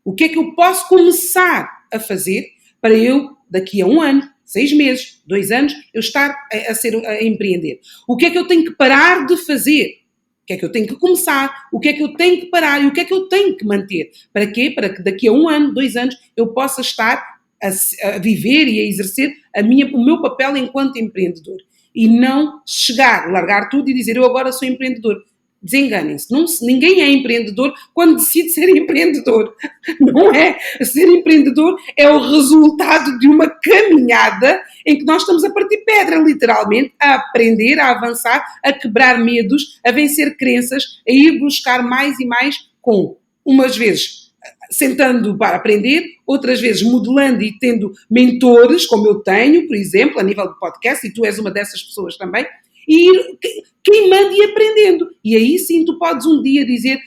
O que é que eu posso começar a fazer para eu, daqui a 1 ano, 6 meses, 2 anos, eu estar a empreender? O que é que eu tenho que parar de fazer? O que é que eu tenho que começar? O que é que eu tenho que parar? E o que é que eu tenho que manter? Para quê? Para que daqui a 1 ano, 2 anos, eu possa estar a viver e a exercer o meu papel enquanto empreendedor. E não largar tudo e dizer eu agora sou empreendedor. Desenganem-se. Ninguém é empreendedor quando decide ser empreendedor. Não é. Ser empreendedor é o resultado de uma caminhada em que nós estamos a partir pedra, literalmente, a aprender, a avançar, a quebrar medos, a vencer crenças, a ir buscar mais e mais com, umas vezes, sentando para aprender, outras vezes modelando e tendo mentores, como eu tenho, por exemplo, a nível de podcast, e tu és uma dessas pessoas também, e ir queimando e aprendendo. E aí sim tu podes um dia dizer,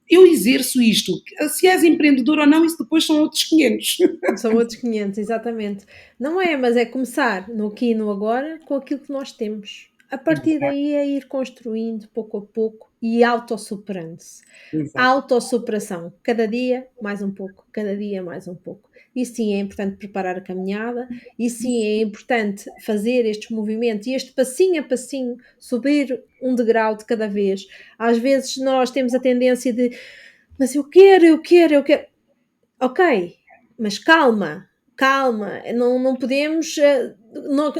eu exerço isto. Se és empreendedor ou não, isso depois são outros 500. São outros 500, exatamente. Não é, mas é começar no aqui e no agora com aquilo que nós temos. A partir Exato, daí é ir construindo pouco a pouco e autossuperando-se. A exato. autossuperação, cada dia mais um pouco, cada dia mais um pouco. E sim, é importante preparar a caminhada, e sim, é importante fazer estes movimentos e este passinho a passinho, subir um degrau de cada vez. Às vezes nós temos a tendência de, mas eu quero, eu quero, eu quero. Ok, mas calma, calma, não podemos,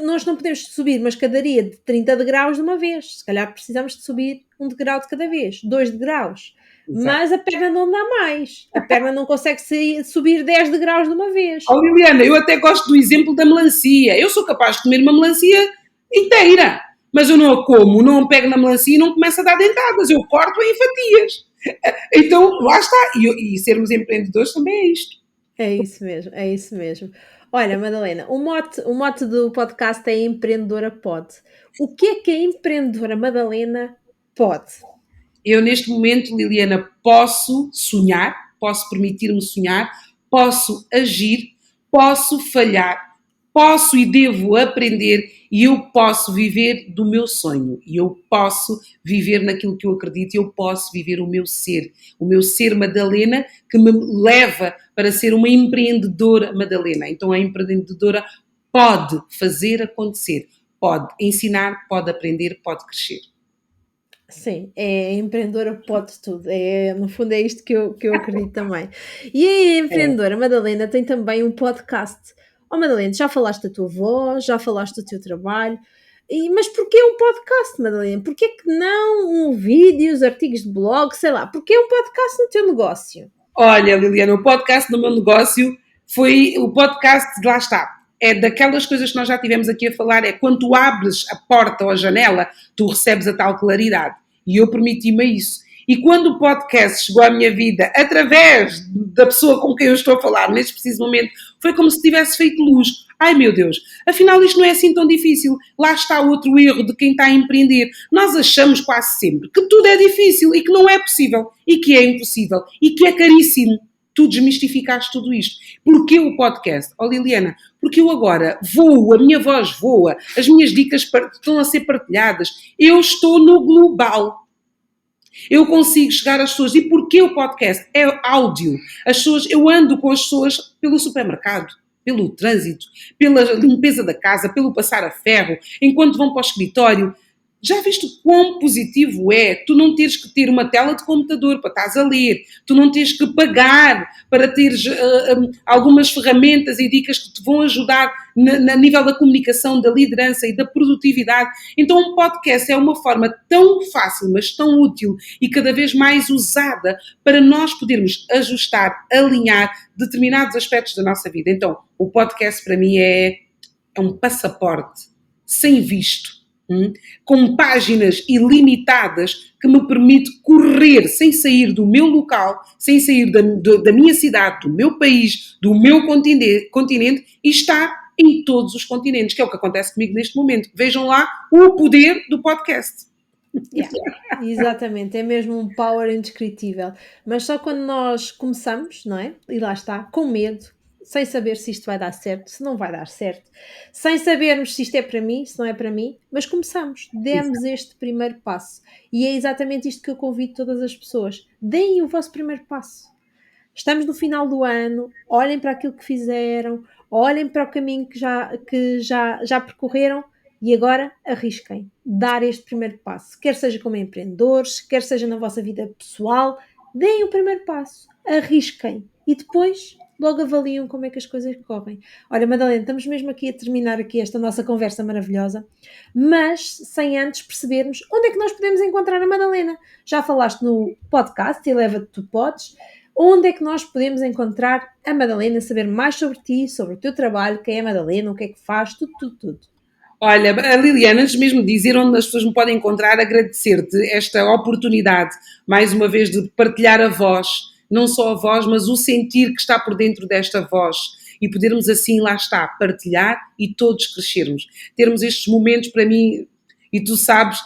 nós não podemos subir uma escadaria de 30 degraus de uma vez, se calhar precisamos de subir um degrau de cada vez, 2 degraus, Exato. mas a perna não dá mais, a perna não consegue subir 10 degraus de uma vez. Oh, Liliana, eu até gosto do exemplo da melancia. Eu sou capaz de comer uma melancia inteira, mas eu não a como, não pego na melancia e não começo a dar dentadas, eu corto em fatias. Então, lá está. E sermos empreendedores também é isto. É isso mesmo, é isso mesmo. Olha, Madalena, o mote do podcast é Empreendedora Pode. O que é a empreendedora Madalena pode? Eu, neste momento, Liliana, posso sonhar, posso permitir-me sonhar, posso agir, posso falhar, posso e devo aprender e eu posso viver do meu sonho e eu posso viver naquilo que eu acredito e eu posso viver o meu ser Madalena que me leva para ser uma empreendedora Madalena. Então a empreendedora pode fazer acontecer, pode ensinar, pode aprender, pode crescer. Sim, a empreendedora pode tudo. No fundo, é isto que eu acredito também. E a É. empreendedora Madalena tem também um podcast. Oh, Madalena, já falaste da tua voz, já falaste do teu trabalho, mas porquê um podcast, Madalena? Porquê que não vídeos, artigos de blog, sei lá? Porquê um podcast no teu negócio? Olha, Liliana, o podcast do meu negócio Foi o podcast, lá está. É daquelas coisas que nós já tivemos aqui a falar, é quando tu abres a porta ou a janela, tu recebes a tal claridade. E eu permiti-me isso. E quando o podcast chegou à minha vida, através da pessoa com quem eu estou a falar, neste preciso momento, foi como se tivesse feito luz. Ai meu Deus, afinal isto não é assim tão difícil. Lá está outro erro de quem está a empreender. Nós achamos quase sempre que tudo é difícil e que não é possível, e que é impossível, e que é caríssimo. Tu desmistificaste tudo isto. Porquê o podcast? Oh Liliana, porque eu agora voo, a minha voz voa, as minhas dicas estão a ser partilhadas. Eu estou no global. Eu consigo chegar às pessoas. E porquê o podcast? É áudio. As pessoas, eu ando com as pessoas pelo supermercado, pelo trânsito, pela limpeza da casa, pelo passar a ferro, enquanto vão para o escritório. Já viste o quão positivo é tu não teres que ter uma tela de computador para estás a ler, tu não teres que pagar para teres algumas ferramentas e dicas que te vão ajudar na nível da comunicação, da liderança e da produtividade. Então um podcast é uma forma tão fácil, mas tão útil e cada vez mais usada para nós podermos ajustar, alinhar determinados aspectos da nossa vida. Então o podcast para mim é um passaporte sem visto, com páginas ilimitadas que me permite correr sem sair do meu local, sem sair da minha cidade, do meu país, do meu continente e está em todos os continentes, que é o que acontece comigo neste momento. Vejam lá o poder do podcast. Yeah, exatamente, é mesmo um power indescritível. Mas só quando nós começamos, não é? E lá está, com medo, sem saber se isto vai dar certo, se não vai dar certo, sem sabermos se isto é para mim, se não é para mim, mas começamos, demos este primeiro passo. E é exatamente isto que eu convido todas as pessoas: deem o vosso primeiro passo. Estamos no final do ano, olhem para aquilo que fizeram, olhem para o caminho que já percorreram e agora arrisquem. Dar este primeiro passo. Quer seja como empreendedores, quer seja na vossa vida pessoal, deem o primeiro passo. Arrisquem. E depois logo avaliam como é que as coisas correm. Olha, Madalena, estamos mesmo aqui a terminar aqui esta nossa conversa maravilhosa, mas sem antes percebermos onde é que nós podemos encontrar a Madalena. Já falaste no podcast Eleva-te Tu Podes. Onde é que nós podemos encontrar a Madalena, saber mais sobre ti, sobre o teu trabalho, quem é a Madalena, o que é que faz, tudo, tudo, tudo. Olha, a Liliana, antes mesmo de dizer onde as pessoas me podem encontrar, agradecer-te esta oportunidade, mais uma vez, de partilhar a voz, não só a voz, mas o sentir que está por dentro desta voz e podermos assim, lá está, partilhar e todos crescermos. Termos estes momentos, para mim, e tu sabes,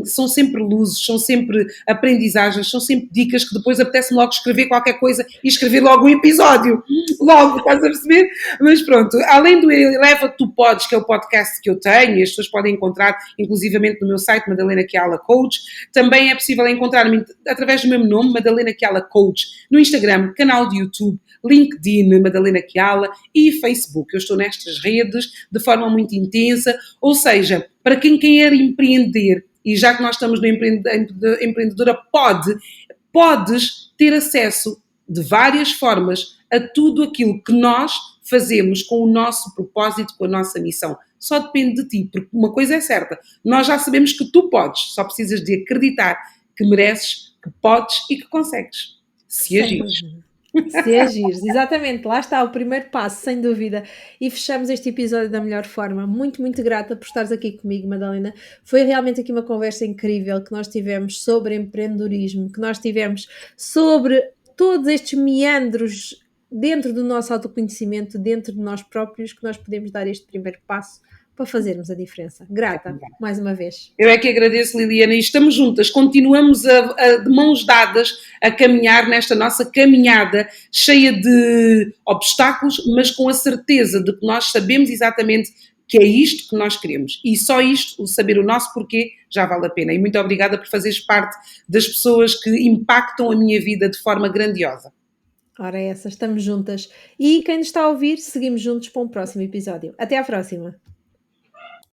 são sempre luzes, são sempre aprendizagens, são sempre dicas que depois apetece-me logo escrever qualquer coisa e escrever logo um episódio, logo, estás a perceber? Mas pronto, além do Eleva-te Tu Podes, que é o podcast que eu tenho, e as pessoas podem encontrar inclusivamente no meu site, Madalena Chiala Coach, também é possível encontrar-me através do mesmo nome, Madalena Chiala Coach, no Instagram, canal de YouTube, LinkedIn, Madalena Chiala e Facebook. Eu estou nestas redes de forma muito intensa, ou seja, para quem quer empreender, e já que nós estamos no Empreendedora podes ter acesso de várias formas a tudo aquilo que nós fazemos com o nosso propósito, com a nossa missão. Só depende de ti, porque uma coisa é certa, nós já sabemos que tu podes, só precisas de acreditar que mereces, que podes e que consegues, se agires. Se agires, exatamente, lá está o primeiro passo, sem dúvida. E fechamos este episódio da melhor forma. Muito, muito grata por estares aqui comigo, Madalena. Foi realmente aqui uma conversa incrível que nós tivemos sobre empreendedorismo, que nós tivemos sobre todos estes meandros dentro do nosso autoconhecimento, dentro de nós próprios, que nós podemos dar este primeiro passo para fazermos a diferença. Grata, mais uma vez. Eu é que agradeço, Liliana, e estamos juntas, continuamos de mãos dadas a caminhar nesta nossa caminhada cheia de obstáculos, mas com a certeza de que nós sabemos exatamente que é isto que nós queremos. E só isto, o saber o nosso porquê, já vale a pena. E muito obrigada por fazeres parte das pessoas que impactam a minha vida de forma grandiosa. Ora, essa, estamos juntas. E quem nos está a ouvir, seguimos juntos para um próximo episódio. Até à próxima!